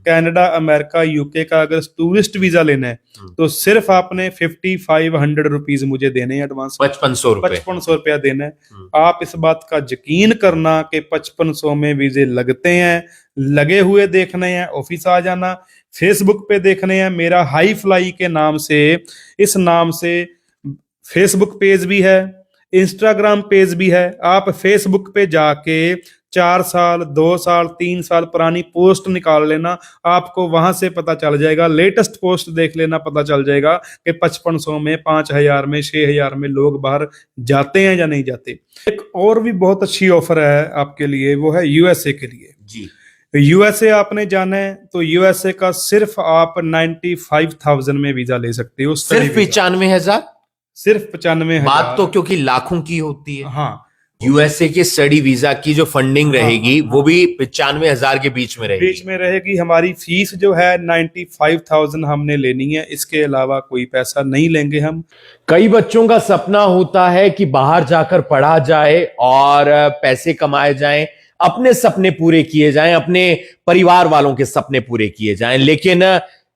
Canada, America, UK का अगर tourist visa लेना है तो सिर्फ आपने 5500 रुपीज मुझे देने हैं एडवांस। 5500 रुपया देना है। आप इस बात का यकीन करना कि 5500 में वीजे लगते हैं, लगे हुए देखने हैं, ऑफिस आ जाना, फेसबुक पे देखने हैं। मेरा हाई फ्लाई के नाम से, इस नाम से फेसबुक पेज भी है, इंस्टाग्राम पेज भी है। आप फेसबुक पे जाके 4 साल, 2 साल, 3 साल पुरानी पोस्ट निकाल लेना, आपको वहां से पता चल जाएगा। लेटेस्ट पोस्ट देख लेना, पता चल जाएगा कि 5500 में, 5000 में, 6000 में लोग बाहर जाते हैं या नहीं जाते। एक और भी बहुत अच्छी ऑफर है आपके लिए, वो है यूएसए के लिए जी। यूएसए आपने जाना है तो यूएसए का सिर्फ आप 95,000 में वीजा ले सकते हो। सिर्फ 95,000? सिर्फ 95,000। बात तो क्योंकि लाखों की होती है। हाँ, यूएसए के स्टडी वीजा की जो फंडिंग रहेगी वो भी 95,000 के बीच में रहेगी। हमारी फीस जो है 95,000 हमने लेनी है, इसके अलावा कोई पैसा नहीं लेंगे हम। कई बच्चों का सपना होता है कि बाहर जाकर पढ़ा जाए और पैसे कमाए जाएं, अपने सपने पूरे किए जाएं, अपने परिवार वालों के सपने पूरे किए जाएं, लेकिन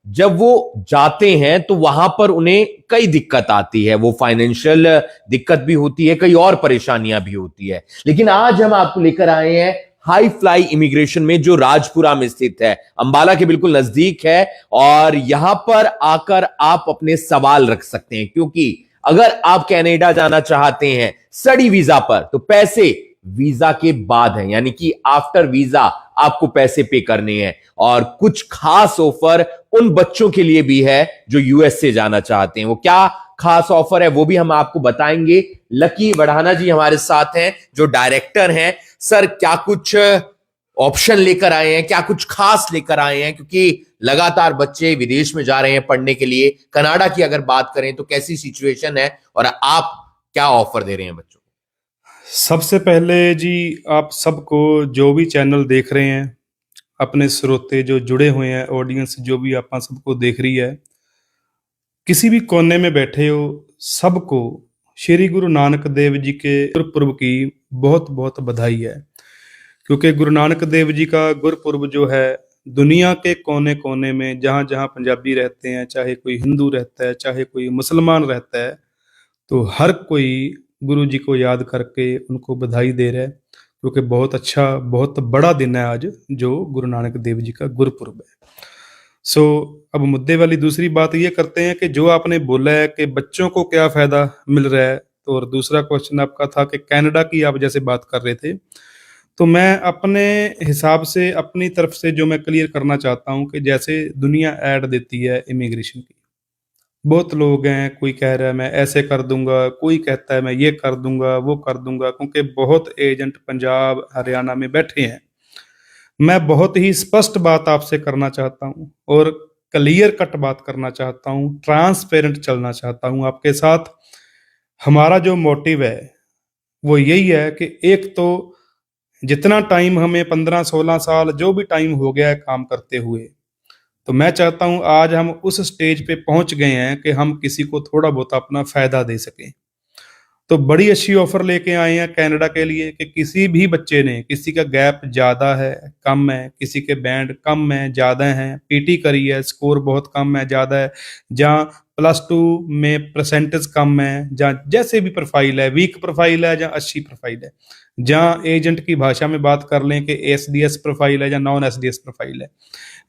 जब वो जाते हैं तो वहां पर उन्हें कई दिक्कत आती है। वो फाइनेंशियल दिक्कत भी होती है, कई और परेशानियां भी होती है। लेकिन आज हम आपको लेकर आए हैं हाई फ्लाई इमिग्रेशन में, जो राजपुरा में स्थित है, अंबाला के बिल्कुल नजदीक है। और यहां पर आकर आप अपने सवाल रख सकते हैं, क्योंकि अगर आप कनाडा जाना चाहते हैं स्टडी वीजा पर तो पैसे वीजा के बाद है, यानी कि आफ्टर वीजा आपको पैसे पे करने हैं। और कुछ खास ऑफर उन बच्चों के लिए भी है जो यूएस से जाना चाहते हैं। वो क्या खास ऑफर है वो भी हम आपको बताएंगे। लकी बढ़ाना जी हमारे साथ हैं, जो डायरेक्टर हैं। सर, क्या कुछ ऑप्शन लेकर आए हैं, क्या कुछ खास लेकर आए हैं? क्योंकि लगातार बच्चे विदेश में जा रहे हैं पढ़ने के लिए। कनाडा की अगर बात करें तो कैसी सिचुएशन है और आप क्या ऑफर दे रहे हैं बच्चों? सबसे पहले जी, आप सबको जो भी चैनल देख रहे हैं, अपने श्रोते जो जुड़े हुए हैं, ऑडियंस जो भी आप सबको देख रही है, किसी भी कोने में बैठे हो, सबको श्री गुरु नानक देव जी के गुरुपुरब की बहुत बहुत बधाई है। क्योंकि गुरु नानक देव जी का गुरुपुरब जो है, दुनिया के कोने कोने में जहाँ जहाँ पंजाबी रहते हैं, चाहे कोई हिंदू रहता है, चाहे कोई मुसलमान रहता है, तो हर कोई गुरु जी को याद करके उनको बधाई दे रहा है। क्योंकि बहुत अच्छा, बहुत बड़ा दिन है आज, जो गुरु नानक देव जी का गुरुपुरब है। सो अब मुद्दे वाली दूसरी बात ये करते हैं कि जो आपने बोला है कि बच्चों को क्या फायदा मिल रहा है, तो और दूसरा क्वेश्चन आपका था कि कनाडा की आप जैसे बात कर रहे थे, तो मैं अपने हिसाब से, अपनी तरफ से जो मैं क्लियर करना चाहता हूं कि जैसे दुनिया ऐड देती है इमिग्रेशन की, बहुत लोग हैं, कोई कह रहा है मैं ऐसे कर दूंगा, कोई कहता है मैं ये कर दूंगा, वो कर दूंगा, क्योंकि बहुत एजेंट पंजाब, हरियाणा में बैठे हैं। मैं बहुत ही स्पष्ट बात आपसे करना चाहता हूं और क्लियर कट बात करना चाहता हूं, ट्रांसपेरेंट चलना चाहता हूं आपके साथ। हमारा जो मोटिव है वो यही है कि एक तो जितना टाइम हमें 15-16 साल जो भी टाइम हो गया है काम करते हुए, तो मैं चाहता हूं आज हम उस स्टेज पे पहुंच गए हैं कि हम किसी को थोड़ा बहुत अपना फायदा दे सकें। तो बड़ी अच्छी ऑफर लेके आए हैं कनाडा के लिए कि किसी भी बच्चे ने, किसी का गैप ज्यादा है, कम है, किसी के बैंड कम है, ज्यादा है, पीटी करी है, स्कोर बहुत कम है, ज्यादा है, जहाँ +2 में परसेंटेज कम है, जहाँ जैसे भी प्रोफाइल है, वीक प्रोफाइल है, जहाँ अच्छी प्रोफाइल है, जहाँ एजेंट की भाषा में बात कर लें कि एसडीएस प्रोफाइल है या नॉन एसडीएस प्रोफाइल है,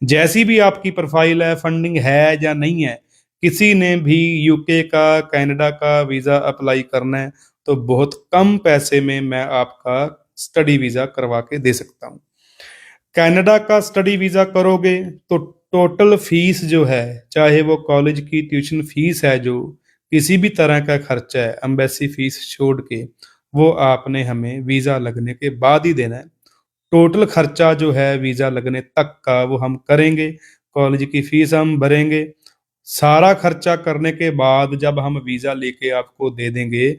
जैसी भी आपकी प्रोफाइल है, फंडिंग है या नहीं है, किसी ने भी यूके का, कनाडा का वीजा अप्लाई करना है तो बहुत कम पैसे में मैं आपका स्टडी वीजा करवा के दे सकता हूं। कनाडा का स्टडी वीजा करोगे तो टोटल फीस जो है, चाहे वो कॉलेज की ट्यूशन फीस है, जो किसी भी तरह का खर्चा है, एम्बेसी फीस छोड़ के, वो आपने हमें वीजा लगने के बाद ही देना है। टोटल खर्चा जो है वीजा लगने तक का वो हम करेंगे, कॉलेज की फीस हम भरेंगे, सारा खर्चा करने के बाद जब हम वीजा लेके आपको दे देंगे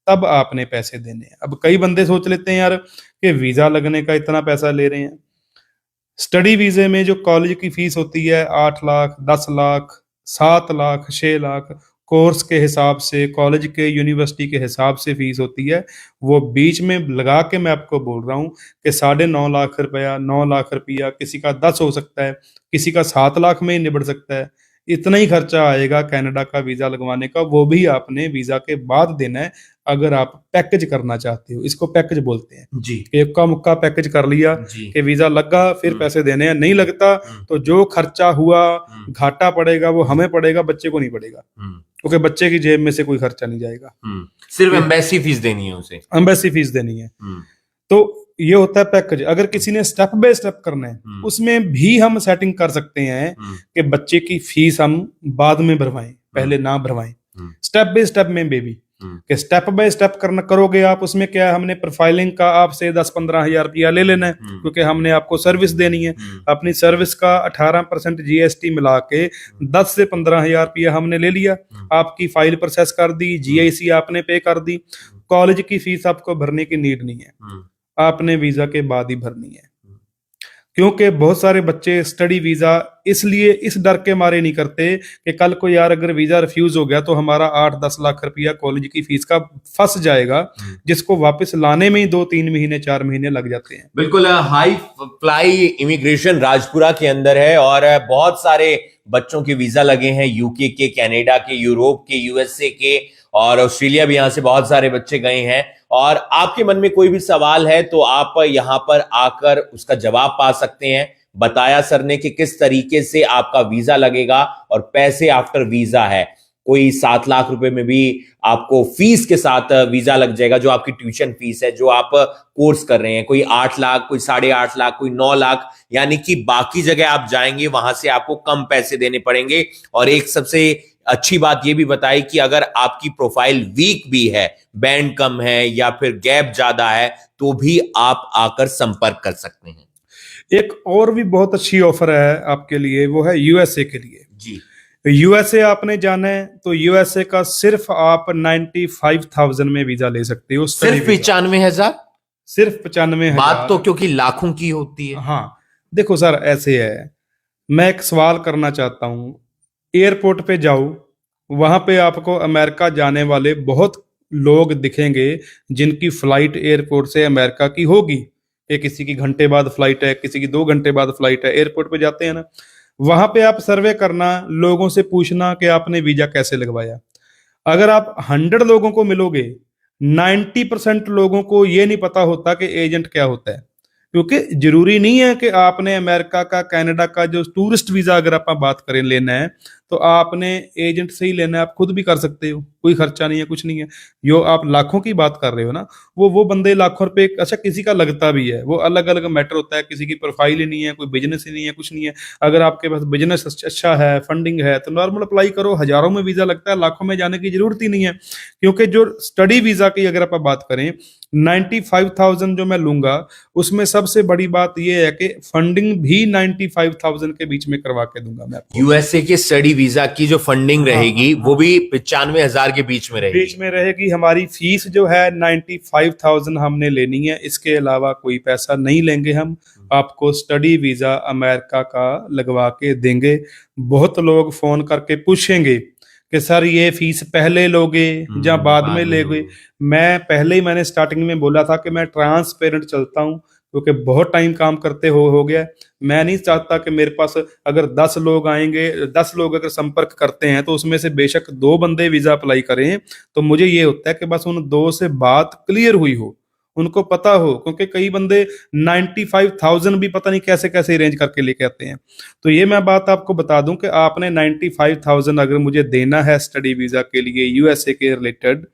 तब आपने पैसे देने हैं। अब कई बंदे सोच लेते हैं यार कि वीजा लगने का इतना पैसा ले रहे हैं। स्टडी वीजे में जो कॉलेज की फीस होती है 8 लाख, 10 लाख, 7 लाख, 6 लाख, कोर्स के हिसाब से, कॉलेज के, यूनिवर्सिटी के हिसाब से फीस होती है। वो बीच में लगा के मैं आपको बोल रहा हूँ कि 9.5 लाख रुपया, 9 लाख रुपया, किसी का 10 हो सकता है, किसी का 7 लाख में ही निबट सकता है। इतना ही खर्चा आएगा कनाडा का वीजा लगवाने का, वो भी आपने वीजा के बाद देना है अगर आप पैकेज करना चाहते हो। इसको पैकेज बोलते हैं। जी एक्का मुक्का पैकेज कर लिया जी। कि वीजा लगा फिर पैसे देने हैं, नहीं लगता हम्म, तो जो खर्चा हुआ, हम्म, घाटा पड़ेगा वो हमें पड़ेगा, बच्चे को नहीं पड़ेगा, हम्म, क्योंकि बच्चे की जेब में से कोई खर्चा नहीं जाएगा। सिर्फ एम्बेसी फीस देनी है उसे। एम्बेसी फीस देनी है। हम्म, तो ये होता है पैकेज। अगर किसी ने स्टेप बाय स्टेप करना है, उसमें भी हम सेटिंग कर सकते हैं कि बच्चे की फीस हम बाद में भरवाएं, पहले ना भरवाएं। स्टेप बाय स्टेप में बेबी कि स्टेप बाय स्टेप करना करोगे आप, उसमें क्या है, हमने प्रोफाइलिंग का आपसे 10-15 हजार रुपया ले लेना है, क्योंकि हमने आपको सर्विस देनी है। अपनी सर्विस का 18% जीएसटी मिला के 10 से 15 हजार रुपया हमने ले लिया। आपकी फाइल प्रोसेस कर दी, जीआईसी आपने पे कर दी। कॉलेज की फीस आपको भरने की नीड नहीं है, आपने वीजा के बाद ही भरनी है। क्योंकि बहुत सारे बच्चे स्टडी वीजा इसलिए इस डर के मारे नहीं करते कि कल को यार अगर वीजा रिफ्यूज हो गया तो हमारा 8-10 लाख रुपया कॉलेज की फीस का फंस जाएगा, जिसको वापस लाने में ही 2-3 महीने 4 महीने लग जाते हैं। बिल्कुल। हाई फ्लाई इमिग्रेशन राजपुरा के अंदर है और बहुत सारे बच्चों के वीजा लगे हैं, यूके के, कनाडा के, यूरोप के, यूएसए के और ऑस्ट्रेलिया भी। यहां से बहुत सारे बच्चे गए हैं और आपके मन में कोई भी सवाल है तो आप यहां पर आकर उसका जवाब पा सकते हैं। बताया सर ने कि किस तरीके से आपका वीजा लगेगा और पैसे आफ्टर वीजा है। कोई 7 लाख रुपए में भी आपको फीस के साथ वीजा लग जाएगा, जो आपकी ट्यूशन फीस है, जो आप कोर्स कर रहे हैं। कोई 8 लाख, कोई 8.5 लाख, कोई 9 लाख, यानी कि बाकी जगह आप जाएंगे वहां से आपको कम पैसे देने पड़ेंगे। और एक सबसे अच्छी बात यह भी बताई कि अगर आपकी प्रोफाइल वीक भी है, बैंड कम है या फिर गैप ज्यादा है, तो भी आप आकर संपर्क कर सकते हैं। एक और भी बहुत अच्छी ऑफर है आपके लिए, वो है यूएसए के लिए। जी। यूएसए आपने जाना है तो यूएसए का सिर्फ आप 95,000 में वीजा ले सकते हो। सिर्फ 95,000? सिर्फ 95,000। बात तो क्योंकि लाखों की होती है। हाँ देखो सर, ऐसे है, मैं एक सवाल करना चाहता हूं। एयरपोर्ट पे जाओ, वहां पे आपको अमेरिका जाने वाले बहुत लोग दिखेंगे जिनकी फ्लाइट एयरपोर्ट से अमेरिका की होगी। कि किसी की घंटे बाद फ्लाइट है, किसी की 2 घंटे बाद फ्लाइट है। एयरपोर्ट पे जाते हैं ना, वहां पे आप सर्वे करना, लोगों से पूछना कि आपने वीजा कैसे लगवाया। अगर आप 100 लोगों को मिलोगे, 90% लोगों को ये नहीं पता होता कि एजेंट क्या होता है। क्योंकि जरूरी नहीं है कि आपने अमेरिका का, कनाडा का जो टूरिस्ट वीजा अगर आप बात करें लेना है तो आपने एजेंट से ही लेना है। आप खुद भी कर सकते हो, कोई खर्चा नहीं है, कुछ नहीं है। जो आप लाखों की बात कर रहे हो ना, वो बंदे लाखों रुपए, अच्छा किसी का लगता भी है, वो अलग अलग मैटर होता है। किसी की प्रोफाइल ही नहीं है, कोई बिजनेस ही नहीं है, कुछ नहीं है। अगर आपके पास बिजनेस अच्छा है, फंडिंग है, तो नॉर्मल अप्लाई करो। हजारों में वीजा लगता है, लाखों में जाने की जरूरत ही नहीं है। क्योंकि जो स्टडी वीजा की अगर आप बात करें, 95,000 जो मैं लूंगा, उसमें सबसे बड़ी बात यह है कि फंडिंग भी 95,000 के बीच में करवा के दूंगा मैं आपको। यूएसए के स्टडी वीजा की जो फंडिंग रहेगी वो भी 95,000 के बीच में रहेगी। हमारी फीस जो है 95,000 हमने लेनी है, इसके अलावा कोई पैसा नहीं लेंगे हम। आपको स्टडी वीजा अमेरिका का लगवा के देंगे। बहुत लोग फोन करके पूछेंगे कि सर ये फीस पहले लोगे या बाद में लेगे। मैंने स्टार्टिंग में बोला था कि मैं ट्रांसपेरेंट चलता हूं, क्योंकि बहुत टाइम काम करते हो गया। मैं नहीं चाहता कि मेरे पास अगर 10 लोग आएंगे, 10 लोग अगर संपर्क करते हैं तो उसमें से बेशक 2 बंदे वीजा अप्लाई करें, तो मुझे ये होता है कि बस उन 2 से बात क्लियर हुई हो, उनको पता हो। क्योंकि कई बंदे 95,000 भी पता नहीं कैसे कैसे अरेंज करके लेके आते हैं। तो ये मैं बात आपको बता दूं कि आपने 95,000 अगर मुझे देना है स्टडी वीजा के लिए यूएसए के रिलेटेड,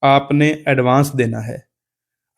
आपने एडवांस देना है।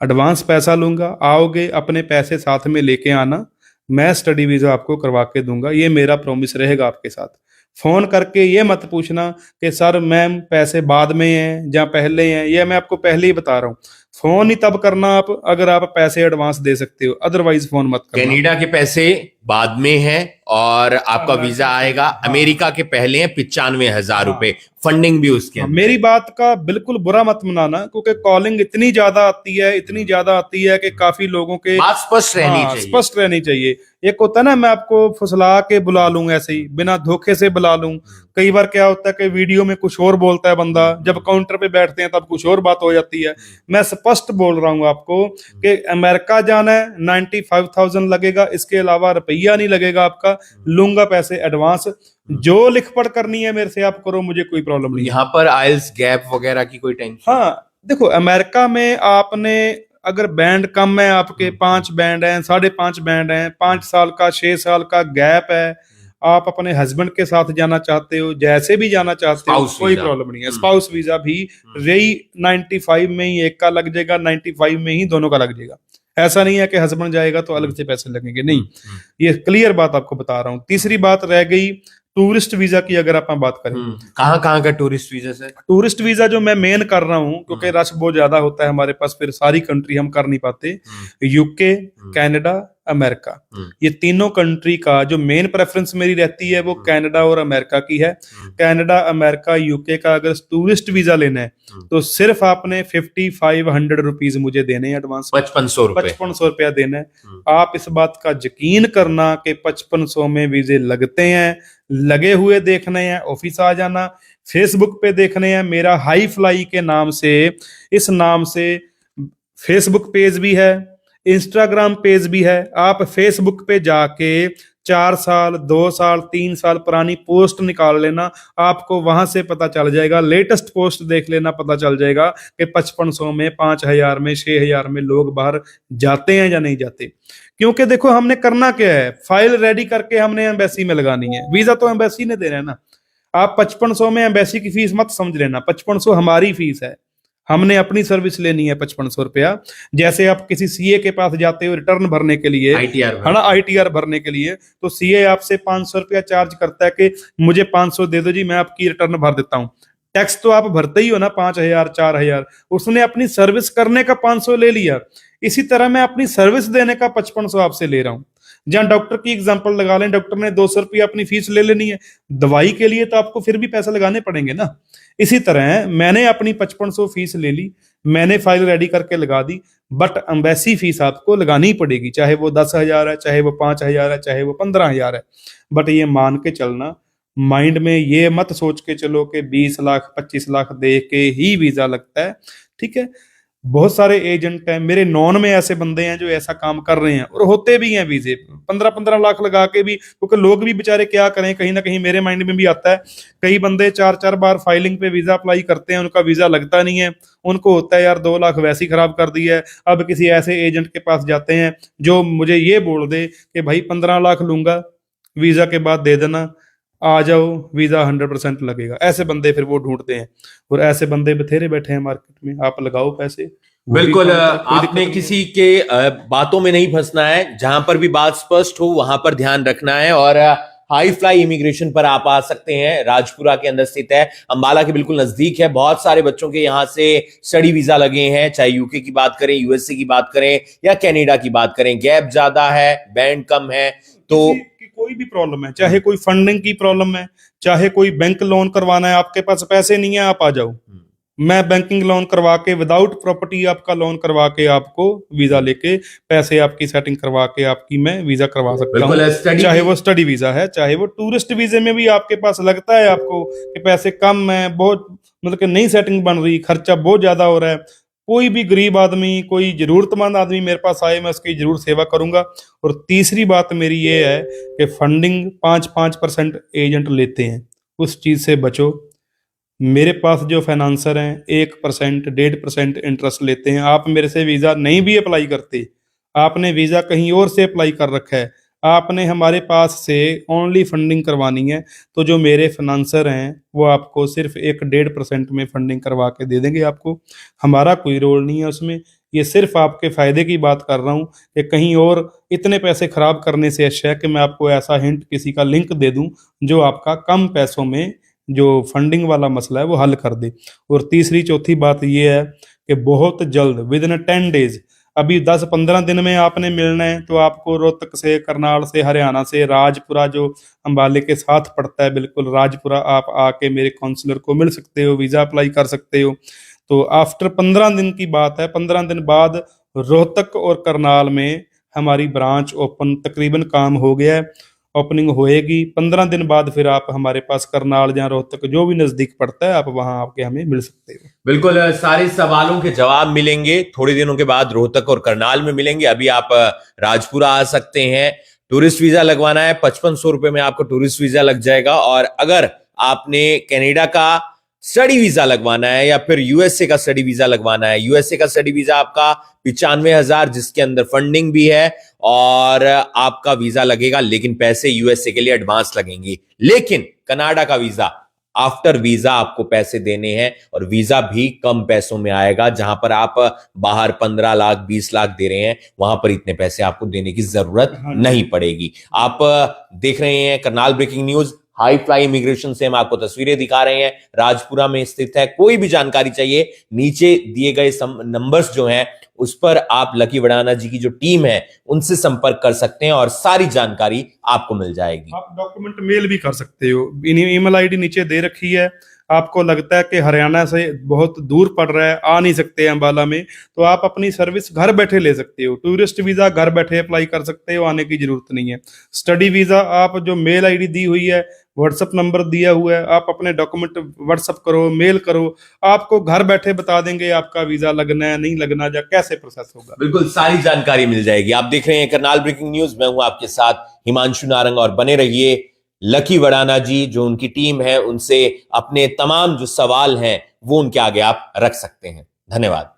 एडवांस पैसा लूंगा, आओगे अपने पैसे साथ में लेके आना, मैं स्टडी वीजा आपको करवा के दूंगा। ये मेरा प्रॉमिस रहेगा आपके साथ। फोन करके ये मत पूछना कि सर मैम पैसे बाद में हैं या पहले हैं। ये मैं आपको पहले ही बता रहा हूँ, फोन ही तब करना आप अगर आप पैसे एडवांस दे सकते हो, अदरवाइज फोन मत करना। कनाडा के पैसे बाद में है और आपका हाँ, वीजा आएगा। हाँ। अमेरिका के पहले हैं 95,000 हाँ। रुपए, फंडिंग भी उसके हाँ, अंदर मेरी है। बात का बिल्कुल बुरा मत मनाना, क्योंकि कॉलिंग इतनी ज्यादा आती है, इतनी ज्यादा आती है कि काफी लोगों के बात स्पष्ट रहनी हाँ चाहिए। स्पष्ट रहनी चाहिए। एक होता है ना, मैं आपको फुसला के बुला लूं, ऐसे ही बिना धोखे से बुला लूं। कई बार क्या होता है कि वीडियो में कुछ और बोलता है बंदा, जब काउंटर पे बैठते हैं तब कुछ और बात हो जाती है। मैं स्पष्ट बोल रहा हूं आपको कि अमेरिका जाना है 95,000 लगेगा, इसके अलावा रुपया नहीं लगेगा आपका। लूंगा पैसे एडवांस, जो लिख पढ़ करनी है मेरे से आप करो, मुझे कोई प्रॉब्लम नहीं है। यहाँ पर आइल्स गैप वगैरह की कोई टेंशन? हाँ देखो, अमेरिका में आपने अगर बैंड कम है आपके, 5 बैंड हैं, 5.5 बैंड हैं, 5 साल का 6 साल का गैप है, आप अपने हस्बैंड के साथ जाना चाहते हो, जैसे भी जाना चाहते हो, Spouse कोई visa। प्रॉब्लम नहीं है। स्पाउस वीजा भी रही 95 में ही एक का लग जाएगा, 95 में ही दोनों का लग जाएगा। ऐसा नहीं है कि हस्बैंड जाएगा तो अलग से पैसे लगेंगे, नहीं। ये क्लियर बात आपको बता रहा हूं। तीसरी बात रह गई टूरिस्ट वीजा की, अगर आप बात करें। कहाँ कहाँ का tourist visa sir? Tourist visa जो मैं मेन कर रहा हूँ, क्योंकि रश बहुत ज्यादा होता है हमारे पास, फिर सारी कंट्री हम कर नहीं पाते। यूके, कनाडा, अमेरिका, ये तीनों कंट्री का जो मेन प्रेफरेंस मेरी रहती है वो कनाडा और अमेरिका की है। कनाडा, अमेरिका, यूके का अगर टूरिस्ट वीजा लेना है तो सिर्फ आपने 5500 रुपीज मुझे देने हैं एडवांस। 5500 रुपया देना है। आप इस बात का यकीन करना कि 5500 में वीजे लगते हैं, लगे हुए देखने हैं, ऑफिस आ जाना। फेसबुक पे देखने हैं, मेरा हाई फ्लाई के नाम से, इस नाम से फेसबुक पेज भी है, इंस्टाग्राम पेज भी है। आप फेसबुक पे जाके 4 साल, 2 साल, 3 साल पुरानी पोस्ट निकाल लेना, आपको वहां से पता चल जाएगा। लेटेस्ट पोस्ट देख लेना, पता चल जाएगा कि 5500 में, 5000 में, 6000 में लोग बाहर जाते हैं या नहीं जाते। क्योंकि देखो, हमने करना क्या है, फाइल रेडी करके हमने एम्बेसी में लगानी है। वीजा तो एम्बेसी ने देना है ना। आप 5500 में एम्बेसी की फीस मत समझ लेना, 5500 हमारी फीस है, हमने अपनी सर्विस लेनी है 5500 रुपया। जैसे आप किसी सीए के पास जाते हो रिटर्न भरने के लिए, है ना, आईटीआर भरने के लिए, तो सीए आपसे 500 रुपया चार्ज करता है कि मुझे 500 दे दो जी, मैं आपकी रिटर्न भर देता हूँ। टैक्स तो आप भरते ही हो ना, 5000, 4000। उसने अपनी सर्विस करने का 500 ले लिया। इसी तरह मैं अपनी सर्विस देने का 5500 आपसे ले रहा हूँ। जहां डॉक्टर की एग्जांपल लगा लें, डॉक्टर ने 200 रुपया अपनी फीस ले लेनी है, दवाई के लिए तो आपको फिर भी पैसे लगाने पड़ेंगे ना। इसी तरह मैंने अपनी 5500 फीस ले ली, मैंने फाइल रेडी करके लगा दी, बट एम्बेसी फीस आपको लगानी पड़ेगी, चाहे वो 10,000 है, चाहे वो 5,000 है, चाहे वो 15,000 है। बट ये मान के चलना, माइंड में ये मत सोच के चलो कि 20 लाख 25 लाख दे के ही वीजा लगता है। ठीक है, बहुत सारे एजेंट हैं मेरे नॉन में, ऐसे बंदे हैं जो ऐसा काम कर रहे हैं और होते भी हैं वीजे 15-15 लाख लगा के भी। क्योंकि लोग भी बेचारे क्या करें, कहीं ना कहीं मेरे माइंड में भी आता है, कई बंदे 4-4 बार फाइलिंग पे वीजा अप्लाई करते हैं, उनका वीजा लगता नहीं है। उनको होता है यार 2 लाख वैसे ही खराब कर दिया है, अब किसी ऐसे एजेंट के पास जाते हैं जो मुझे ये बोल दे कि भाई 15 लाख लूंगा, वीजा के बाद दे देना, आ जाओ, वीजा 100% लगेगा। ऐसे बंदे फिर वो ढूंढते हैं, और ऐसे बंदे बथेरे बैठे हैं मार्केट में। आप लगाओ पैसे। बिल्कुल, आपने किसी के बातों में नहीं फंसना है, जहां पर भी बात स्पष्ट हो वहां पर ध्यान रखना है। और हाई फ्लाई इमिग्रेशन पर आप आ सकते हैं, राजपुरा के अंदर स्थित है, अंबाला के बिल्कुल नजदीक है। बहुत सारे बच्चों के यहाँ से स्टडी वीजा लगे हैं, चाहे यूके की बात करें, यूएसए की बात करें या कनाडा की बात करें। गैप ज्यादा है, बैंड कम है, तो कोई भी प्रॉब्लम है, चाहे कोई फंडिंग की प्रॉब्लम है, चाहे कोई बैंक लोन करवाना है, आपके पास पैसे नहीं है, आप आ जाओ, मैं बैंकिंग लोन करवा के, विदाउट प्रॉपर्टी आपका लोन करवा के, आपको वीजा लेके पैसे आपकी सेटिंग करवा के आपकी मैं वीजा करवा सकता हूँ। चाहे वो स्टडी वीजा है, चाहे वो टूरिस्ट वीजे में भी आपके पास लगता है आपको कि पैसे कम है, बहुत मतलब कि नई सेटिंग बन रही, खर्चा बहुत ज्यादा हो रहा है, कोई भी गरीब आदमी, कोई जरूरतमंद आदमी मेरे पास आए, मैं उसकी जरूर सेवा करूंगा। और तीसरी बात मेरी ये है कि फंडिंग 5% एजेंट लेते हैं, उस चीज से बचो। मेरे पास जो फाइनेंसर हैं 1%, 1.5% इंटरेस्ट लेते हैं। आप मेरे से वीजा नहीं भी अप्लाई करते, आपने वीजा कहीं और से अप्लाई कर रखा है, आपने हमारे पास से ओनली फंडिंग करवानी है, तो जो मेरे फाइनेंसर हैं वो आपको सिर्फ 1-1.5% में फंडिंग करवा के दे देंगे आपको। हमारा कोई रोल नहीं है उसमें। ये सिर्फ आपके फायदे की बात कर रहा हूँ कि कहीं और इतने पैसे खराब करने से अच्छा है कि मैं आपको ऐसा हिंट, किसी का लिंक दे दूं जो आपका कम पैसों में जो फंडिंग वाला मसला है वो हल कर दे। और तीसरी चौथी बात ये है कि बहुत जल्द विद इन 10 डेज, अभी 10-15 दिन में आपने मिलना है, तो आपको रोहतक से, करनाल से, हरियाणा से, राजपुरा जो अंबाले के साथ पड़ता है, बिल्कुल राजपुरा, आप आके मेरे काउंसलर को मिल सकते हो, वीज़ा अप्लाई कर सकते हो। तो आफ्टर 15 दिन की बात है, 15 दिन बाद रोहतक और करनाल में हमारी ब्रांच ओपन तकरीबन काम हो गया है, ओपनिंग होएगी। 15 दिन बाद फिर आप हमारे पास करनाल या रोहतक जो भी नजदीक पड़ता है, आप वहां आके हमें मिल सकते हो। बिल्कुल, सारे सवालों के जवाब मिलेंगे थोड़े दिनों के बाद, रोहतक और करनाल में मिलेंगे। अभी आप राजपुरा आ सकते हैं। टूरिस्ट वीजा लगवाना है, 5500 रुपए में आपको टूरिस्ट वीजा लग जाएगा। और अगर आपने कनाडा का स्टडी वीजा लगवाना है या फिर यूएसए का स्टडी वीजा लगवाना है, यूएसए का स्टडी वीजा आपका 95,000, जिसके अंदर फंडिंग भी है, और आपका वीजा लगेगा, लेकिन पैसे यूएसए के लिए एडवांस लगेंगे। लेकिन कनाडा का वीजा, आफ्टर वीजा आपको पैसे देने हैं, और वीजा भी कम पैसों में आएगा। जहां पर आप बाहर 15 लाख 20 लाख दे रहे हैं, वहां पर इतने पैसे आपको देने की जरूरत नहीं पड़ेगी। आप देख रहे हैं Karnal breaking news. High fly immigration से हम आपको तस्वीरें दिखा रहे हैं, राजपुरा में स्थित है। कोई भी जानकारी चाहिए, नीचे दिए गए नंबर्स जो हैं उस पर आप लकी वडाना जी की जो टीम है उनसे संपर्क कर सकते हैं, और सारी जानकारी आपको मिल जाएगी। आप डॉक्यूमेंट मेल भी कर सकते हो, ईमेल आईडी नीचे दे रखी है। आपको लगता है कि हरियाणा से बहुत दूर पड़ रहा है, आ नहीं सकते अंबाला में, तो आप अपनी सर्विस घर बैठे ले सकते हो। टूरिस्ट वीजा घर बैठे अप्लाई कर सकते हो, आने की जरूरत नहीं है। स्टडी वीजा आप जो मेल आईडी दी हुई है, व्हाट्सएप नंबर दिया हुआ है, आप अपने डॉक्यूमेंट व्हाट्सएप करो, मेल करो, आपको घर बैठे बता देंगे आपका वीजा लगना है नहीं लगना, या कैसे प्रोसेस होगा। बिल्कुल सारी जानकारी मिल जाएगी। आप देख रहे हैं करनाल ब्रेकिंग न्यूज, मैं हूं आपके साथ हिमांशु नारंग, और बने रहिए। लकी वडाना जी जो उनकी टीम है, उनसे अपने तमाम जो सवाल हैं वो उनके आगे आप रख सकते हैं। धन्यवाद।